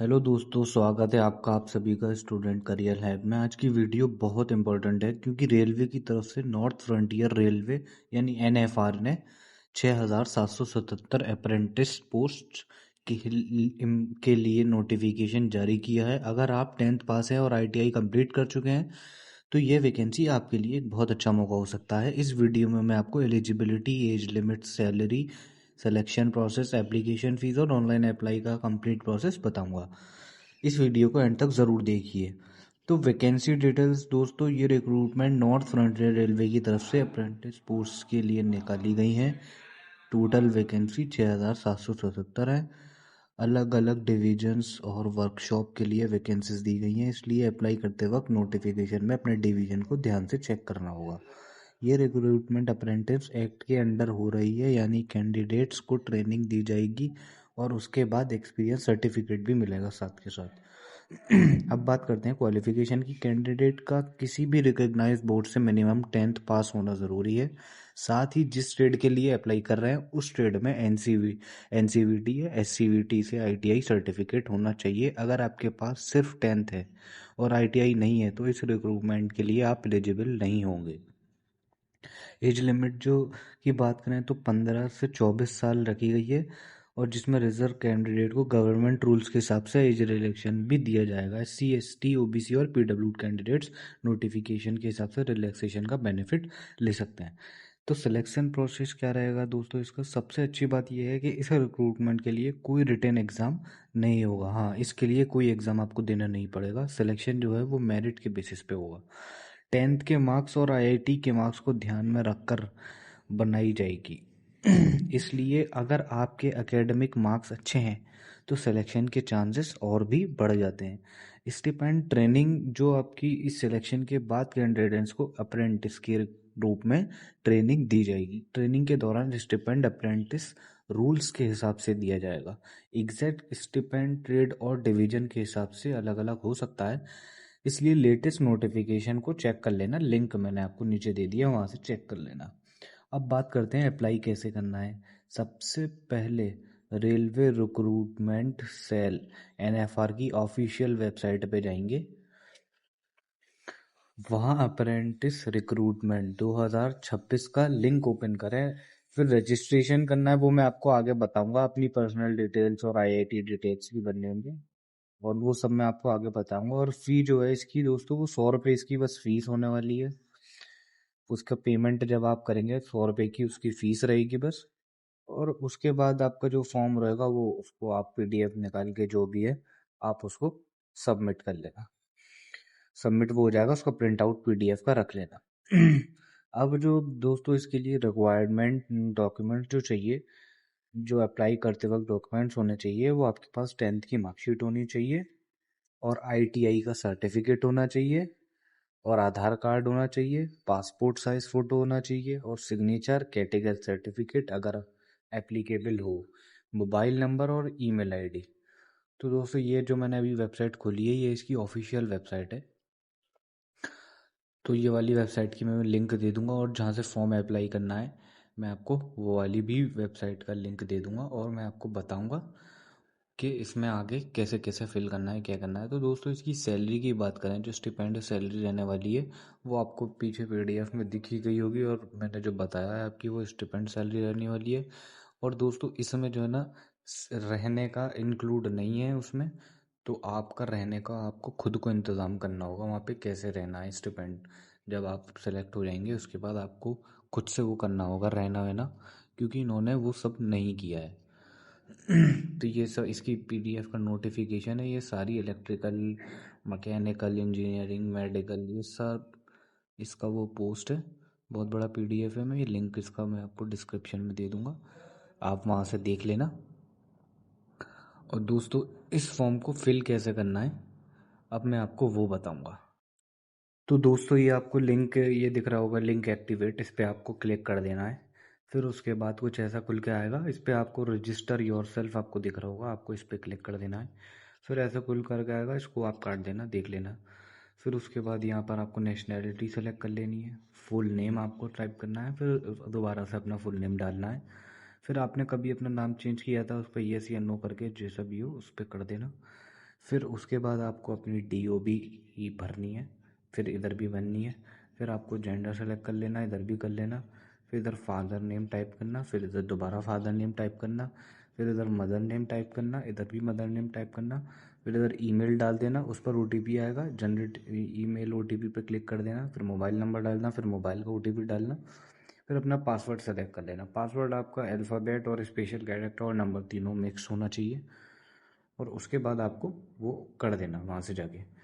Hello दोस्तों, स्वागत है आपका आप सभी का स्टूडेंट करियर लैब में। आज की वीडियो बहुत इंपॉर्टेंट है क्योंकि रेलवे की तरफ से नॉर्थ फ्रंटियर रेलवे यानी एनएफआर ने 6,777 अप्रेंटिस पोस्ट के लिए नोटिफिकेशन जारी किया है। अगर आप 10th पास हैं और आईटीआई कंप्लीट कर चुके हैं तो ये वैकेंसी आपके लिए एक बहुत अच्छा मौका हो सकता है। इस वीडियो में मैं आपको eligibility, age limit, salary, selection process, application fees और ऑनलाइन अप्लाई का कंप्लीट प्रोसेस बताऊंगा। इस वीडियो को एंड तक ज़रूर देखिए। तो वैकेंसी डिटेल्स दोस्तों, ये रिक्रूटमेंट नॉर्थ फ्रंटियर रेलवे की तरफ से अप्रेंटिस पोस्ट के लिए निकाली गई हैं। टोटल वैकेंसी 6,777 है। अलग अलग डिविजन्स और वर्कशॉप के लिए वैकेंसीज दी गई हैं, इसलिए अप्लाई करते वक्त नोटिफिकेशन में अपने डिवीजन को ध्यान से चेक करना होगा। ये रिक्रूटमेंट अप्रेंटिस एक्ट के अंडर हो रही है, यानी कैंडिडेट्स को ट्रेनिंग दी जाएगी और उसके बाद एक्सपीरियंस सर्टिफिकेट भी मिलेगा साथ के साथ। अब बात करते हैं क्वालिफिकेशन की। कैंडिडेट का किसी भी रिकॉग्नाइज्ड बोर्ड से मिनिमम 10th पास होना ज़रूरी है। साथ ही जिस ट्रेड के लिए अप्लाई कर रहे हैं उस ट्रेड में एनसीवीटी या एससीवीटी से आईटीआई सर्टिफिकेट होना चाहिए। अगर आपके पास सिर्फ 10th है और आईटीआई नहीं है तो इस रिक्रूटमेंट के लिए आप एलिजिबल नहीं होंगे। एज लिमिट जो की बात करें तो 15 से 24 साल रखी गई है और जिसमें रिजर्व कैंडिडेट को गवर्नमेंट रूल्स के हिसाब से एज रिलैक्सेशन भी दिया जाएगा। एससी, एसटी, ओबीसी और पीडब्ल्यू कैंडिडेट्स नोटिफिकेशन के हिसाब से रिलैक्सेशन का बेनिफिट ले सकते हैं। तो सिलेक्शन प्रोसेस क्या रहेगा दोस्तों, इसका सबसे अच्छी बात यह है कि इस रिक्रूटमेंट के लिए कोई रिटन एग्ज़ाम नहीं होगा। हाँ, इसके लिए कोई एग्ज़ाम आपको देना नहीं पड़ेगा। सिलेक्शन जो है वो मेरिट के बेसिस पे होगा। 10th के मार्क्स और आईआईटी के मार्क्स को ध्यान में रखकर बनाई जाएगी। इसलिए अगर आपके एकेडमिक मार्क्स अच्छे हैं तो सिलेक्शन के चांसेस और भी बढ़ जाते हैं। स्टिपेंड ट्रेनिंग जो आपकी इस सिलेक्शन के बाद कैंडिडेट्स को अप्रेंटिस के रूप में ट्रेनिंग दी जाएगी। ट्रेनिंग के दौरान स्टिपेंड अप्रेंटिस रूल्स के हिसाब से दिया जाएगा। एग्जैक्ट स्टिपेंड ट्रेड और डिवीजन के हिसाब से अलग अलग हो सकता है, इसलिए लेटेस्ट नोटिफिकेशन को चेक कर लेना। लिंक मैंने आपको नीचे दे दिया, वहाँ से चेक कर लेना। अब बात करते हैं अप्लाई कैसे करना है। सबसे पहले रेलवे रिक्रूटमेंट सेल एनएफआर की ऑफिशियल वेबसाइट पे जाएंगे। वहाँ अप्रेंटिस रिक्रूटमेंट 2026 का लिंक ओपन करें। फिर रजिस्ट्रेशन करना है, वो मैं आपको आगे बताऊंगा। अपनी पर्सनल डिटेल्स और आईआईटी डिटेल्स भी भरने होंगे और वो सब मैं आपको आगे बताऊंगा। और फी जो है इसकी दोस्तों, वो 100 रुपये इसकी बस फीस होने वाली है। उसका पेमेंट जब आप करेंगे 100 रुपये की उसकी फीस रहेगी बस। और उसके बाद आपका जो फॉर्म रहेगा वो उसको आप पीडीएफ निकाल के जो भी है आप उसको सबमिट कर लेना। सबमिट वो हो जाएगा, उसका प्रिंट आउट पीडीएफ का रख लेना। अब जो दोस्तों इसके लिए रिक्वायरमेंट डॉक्यूमेंट जो चाहिए, जो अप्लाई करते वक्त डॉक्यूमेंट्स होने चाहिए, वो आपके पास 10th की मार्कशीट होनी चाहिए और आईटीआई का सर्टिफिकेट होना चाहिए और आधार कार्ड होना चाहिए, पासपोर्ट साइज फ़ोटो होना चाहिए और सिग्नेचर, कैटेगरी सर्टिफिकेट अगर एप्लीकेबल हो, मोबाइल नंबर और ईमेल आईडी। तो दोस्तों ये जो मैंने अभी वेबसाइट खोली है ये इसकी ऑफिशियल वेबसाइट है। तो ये वाली वेबसाइट की मैं लिंक दे दूंगा और जहाँ से फॉर्म अप्लाई करना है मैं आपको वो वाली भी वेबसाइट का लिंक दे दूंगा और मैं आपको बताऊंगा कि इसमें आगे कैसे कैसे फिल करना है, क्या करना है। तो दोस्तों इसकी सैलरी की बात करें, जो स्टिपेंड सैलरी रहने वाली है वो आपको पीछे पीडीएफ में दिखी गई होगी और मैंने जो बताया है आपकी वो स्टिपेंड सैलरी रहने वाली है। और दोस्तों इसमें जो है ना रहने का इंक्लूड नहीं है उसमें, तो आपका रहने का आपको खुद को इंतज़ाम करना होगा वहाँ पे कैसे रहना है। स्टिपेंड जब आप सेलेक्ट हो जाएंगे उसके बाद आपको खुद से वो करना होगा रहना वहना, क्योंकि इन्होंने वो सब नहीं किया है। तो ये सब इसकी पीडीएफ का नोटिफिकेशन है। ये सारी इलेक्ट्रिकल, मैकेनिकल इंजीनियरिंग, मेडिकल, ये सब इसका वो पोस्ट है। बहुत बड़ा पीडीएफ है। मैं ये लिंक इसका मैं आपको डिस्क्रिप्शन में दे दूँगा, आप वहाँ से देख लेना। और दोस्तों इस फॉर्म को फिल कैसे करना है अब मैं आपको वो बताऊँगा। तो दोस्तों ये आपको लिंक ये दिख रहा होगा, लिंक एक्टिवेट, इस पर आपको क्लिक कर देना है। फिर उसके बाद कुछ ऐसा खुल के आएगा, इस पर आपको रजिस्टर योरसेल्फ आपको दिख रहा होगा, आपको इस पर क्लिक कर देना है। फिर ऐसा खुल करके आएगा, इसको आप काट देना, देख लेना। फिर उसके बाद यहाँ पर आपको नेशनैलिटी सेलेक्ट कर लेनी है, फुल नेम आपको टाइप करना है, फिर दोबारा से अपना फुल नेम डालना है। फिर आपने कभी अपना नाम चेंज किया था उस पर येस या नो करके जैसा भी हो उस पर कर देना। फिर उसके बाद आपको अपनी DOB भरनी है, फिर इधर भी भरनी है। फिर आपको जेंडर सेलेक्ट कर लेना, इधर भी कर लेना। फिर इधर फादर नेम टाइप करना, फिर इधर दोबारा फादर नेम टाइप करना, फिर इधर मदर नेम टाइप करना, इधर भी मदर नेम टाइप करना। फिर इधर ईमेल डाल देना, उस पर OTP आएगा, जनरेट ईमेल OTP पे क्लिक कर देना। फिर मोबाइल नंबर डालना, फिर मोबाइल का OTP डालना। फिर अपना पासवर्ड सेलेक्ट कर लेना। पासवर्ड आपका अल्फ़ाबेट और स्पेशल कैरेक्टर और नंबर तीनों मिक्स होना चाहिए। और उसके बाद आपको वो कर देना वहाँ से जाके।